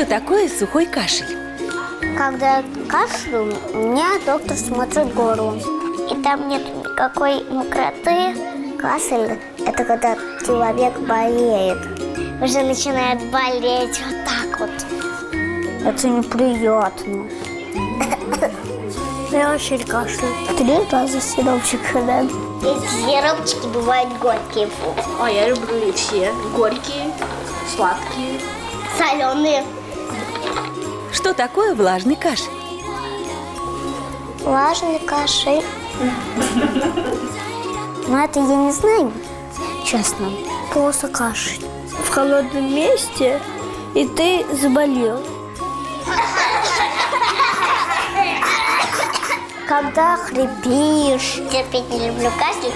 такое сухой кашель? Когда я кашлю, у меня доктор смотрит горло. И там нет никакой мокроты. Кашель – это когда человек болеет. Уже начинает болеть вот так вот. Это неприятно. Я очень кашляю. 3 раза сиропчик хрен. Эти сиропчики бывают горькие. А я люблю все. Горькие, сладкие. Соленые. Что такое влажный кашель? Влажный кашель. Но это я не знаю, честно. Просто кашель. В холодном месте, и ты заболел. Когда хрипишь. Терпеть не люблю кашель.